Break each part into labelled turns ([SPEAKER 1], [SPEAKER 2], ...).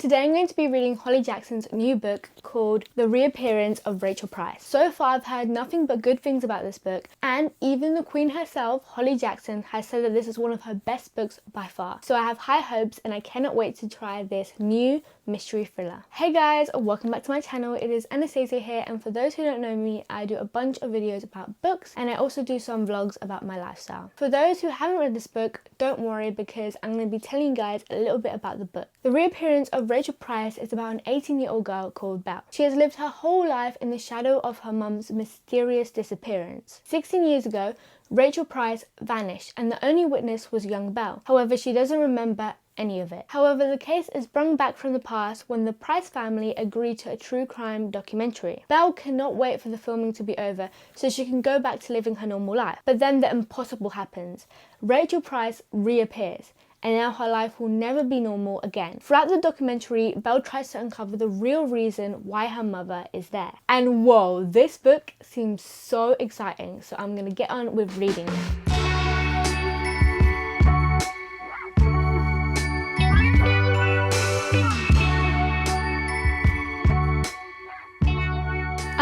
[SPEAKER 1] Today I'm going to be reading Holly Jackson's new book called The Reappearance of Rachel Price. So far I've heard nothing but good things about this book, and even the Queen herself, Holly Jackson, has said that this is one of her best books by far. So I have high hopes and I cannot wait to try this new mystery thriller. Hey guys, welcome back to my channel. It is Anastasia here, and for those who don't know me, I do a bunch of videos about books and I also do some vlogs about my lifestyle. For those who haven't read this book, don't worry because I'm going to be telling you guys a little bit about the book. The Reappearance of Rachel Price is about an 18-year-old girl called Belle. She has lived her whole life in the shadow of her mum's mysterious disappearance. 16 years ago, Rachel Price vanished and the only witness was young Belle. However, she doesn't remember any of it. However, the case is brought back from the past when the Price family agreed to a true crime documentary. Belle cannot wait for the filming to be over so she can go back to living her normal life. But then the impossible happens. Rachel Price reappears, and now her life will never be normal again. Throughout the documentary, Belle tries to uncover the real reason why her mother is there. And whoa, this book seems so exciting, so I'm gonna get on with reading it.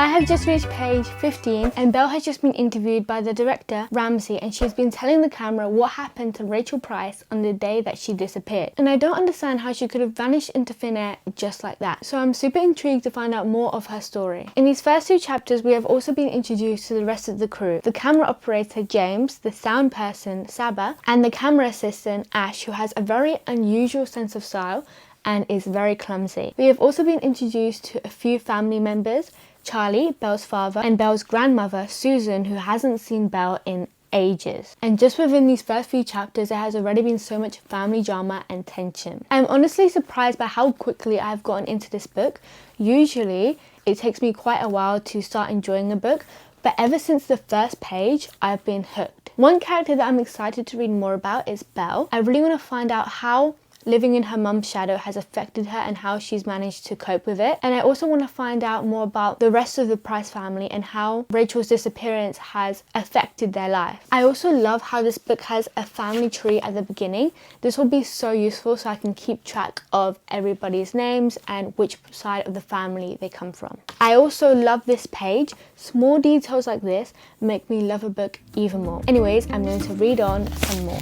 [SPEAKER 1] I have just reached page 15 and Belle has just been interviewed by the director, Ramsey, and she's been telling the camera what happened to Rachel Price on the day that she disappeared. And I don't understand how she could have vanished into thin air just like that. So I'm super intrigued to find out more of her story. In these first two chapters, we have also been introduced to the rest of the crew. The camera operator, James, the sound person, Saba, and the camera assistant, Ash, who has a very unusual sense of style and is very clumsy. We have also been introduced to a few family members, Charlie, Belle's father, and Belle's grandmother, Susan, who hasn't seen Belle in ages. And just within these first few chapters, there has already been so much family drama and tension. I'm honestly surprised by how quickly I've gotten into this book. Usually, it takes me quite a while to start enjoying a book, but ever since the first page, I've been hooked. One character that I'm excited to read more about is Belle. I really want to find out how living in her mum's shadow has affected her and how she's managed to cope with it. And I also want to find out more about the rest of the Price family and how Rachel's disappearance has affected their life. I also love how this book has a family tree at the beginning. This will be so useful so I can keep track of everybody's names and which side of the family they come from. I also love this page. Small details like this make me love a book even more. Anyways, I'm going to read on some more.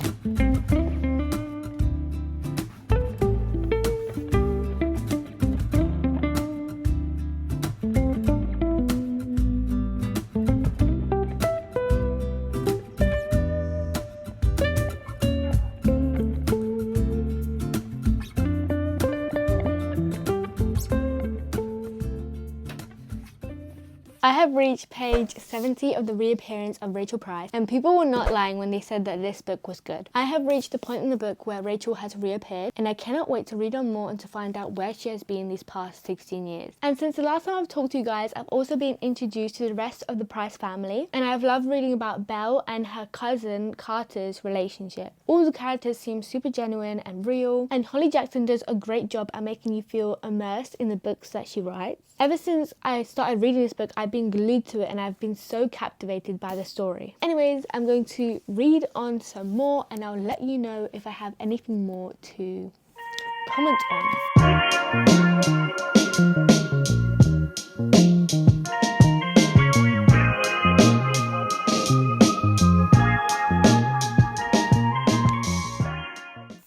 [SPEAKER 1] I have reached page 70 of The Reappearance of Rachel Price, and people were not lying when they said that this book was good. I have reached the point in the book where Rachel has reappeared, and I cannot wait to read on more and to find out where she has been these past 16 years. And since the last time I've talked to you guys, I've also been introduced to the rest of the Price family, and I've loved reading about Belle and her cousin Carter's relationship. All the characters seem super genuine and real, and Holly Jackson does a great job at making you feel immersed in the books that she writes. Ever since I started reading this book, I've been glued to it and I've been so captivated by the story. Anyways, I'm going to read on some more and I'll let you know if I have anything more to comment on.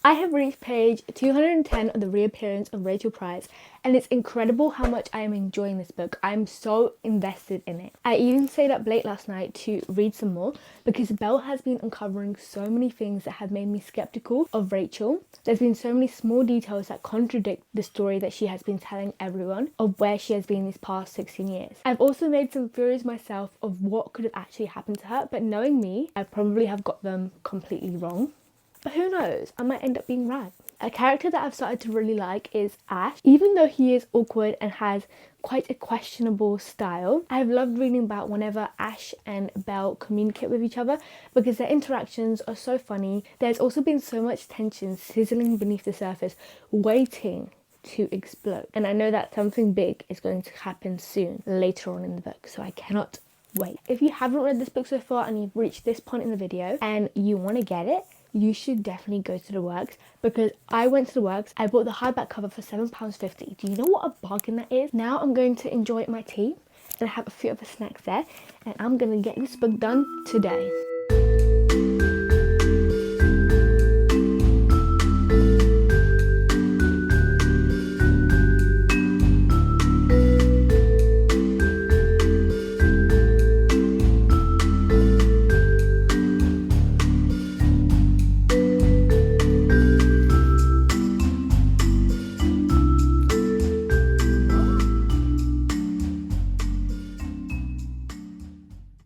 [SPEAKER 1] I have reached page 210 of The Reappearance of Rachel Price, and it's incredible how much I am enjoying this book. I'm so invested in it. I even stayed up late last night to read some more because Belle has been uncovering so many things that have made me skeptical of Rachel. There's been so many small details that contradict the story that she has been telling everyone of where she has been these past 16 years. I've also made some theories myself of what could have actually happened to her, but knowing me, I probably have got them completely wrong. But who knows, I might end up being right. A character that I've started to really like is Ash. Even though he is awkward and has quite a questionable style, I've loved reading about whenever Ash and Belle communicate with each other because their interactions are so funny. There's also been so much tension sizzling beneath the surface, waiting to explode. And I know that something big is going to happen soon, later on in the book, so I cannot wait. If you haven't read this book so far and you've reached this point in the video and you want to get it, you should definitely go to the works, because I went to the works. I bought the hardback cover for £7.50. Do you know what a bargain that is? Now I'm going to enjoy my tea and I have a few other snacks there, and I'm gonna get this book done today.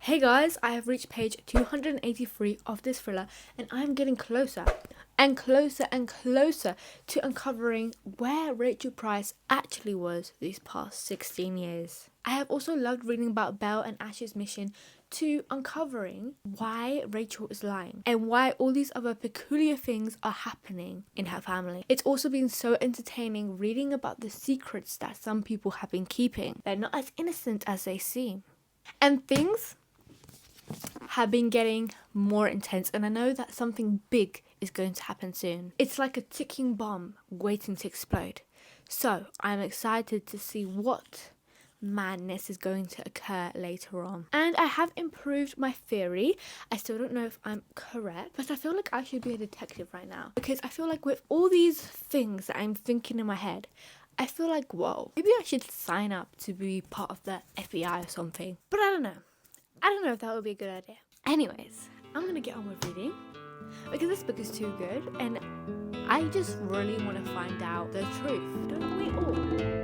[SPEAKER 1] Hey guys, I have reached page 283 of this thriller, and I'm getting closer and closer and closer to uncovering where Rachel Price actually was these past 16 years. I have also loved reading about Belle and Ash's mission to uncovering why Rachel is lying and why all these other peculiar things are happening in her family. It's also been so entertaining reading about the secrets that some people have been keeping. They're not as innocent as they seem. And things have been getting more intense, and I know that something big is going to happen soon. It's like a ticking bomb waiting to explode. So I'm excited to see what madness is going to occur later on. And I have improved my theory. I still don't know if I'm correct, but I feel like I should be a detective right now, because I feel like with all these things that I'm thinking in my head, I feel like, whoa, maybe I should sign up to be part of the FBI or something. But I don't know if that would be a good idea. Anyways, I'm gonna get on with reading because this book is too good and I just really want to find out the truth. Don't we all?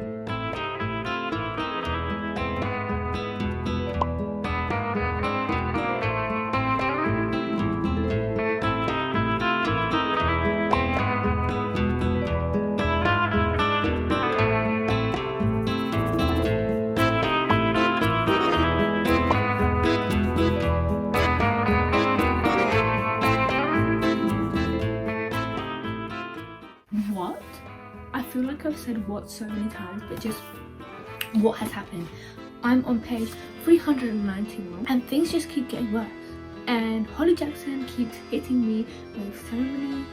[SPEAKER 1] What? I feel like I've said what so many times, but just what has happened. I'm on page 391 and things just keep getting worse. And Holly Jackson keeps hitting me with so many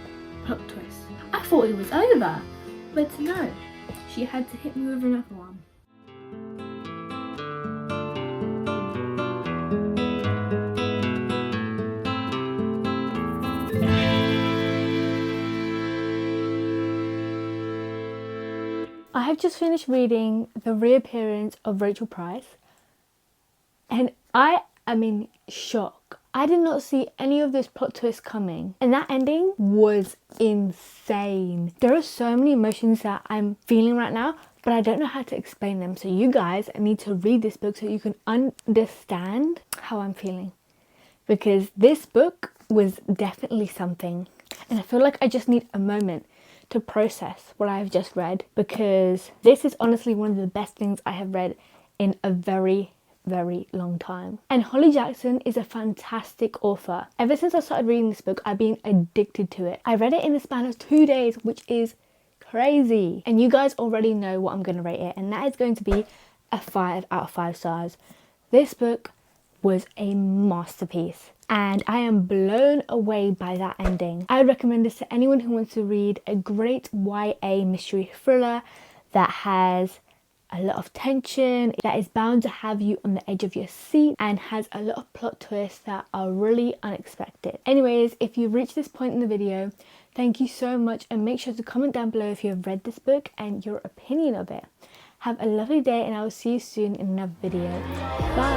[SPEAKER 1] plot twists. I thought it was over, but no, she had to hit me with another one. I have just finished reading The Reappearance of Rachel Price, and I am in shock. I did not see any of this plot twist coming, and that ending was insane. There are so many emotions that I'm feeling right now, but I don't know how to explain them. So you guys need to read this book so you can understand how I'm feeling, because this book was definitely something, and I feel like I just need a moment to process what I've just read, because this is honestly one of the best things I have read in a very long time. And Holly Jackson is a fantastic author. Ever since I started reading this book, I've been addicted to it. I read it in the span of 2 days, which is crazy. And you guys already know what I'm going to rate it, and that is going to be a 5 out of 5 stars. This book was a masterpiece, and I am blown away by that ending. I would recommend this to anyone who wants to read a great YA mystery thriller that has a lot of tension, that is bound to have you on the edge of your seat, and has a lot of plot twists that are really unexpected. Anyways, if you've reached this point in the video, thank you so much, and make sure to comment down below if you have read this book and your opinion of it. Have a lovely day, and I will see you soon in another video. Bye!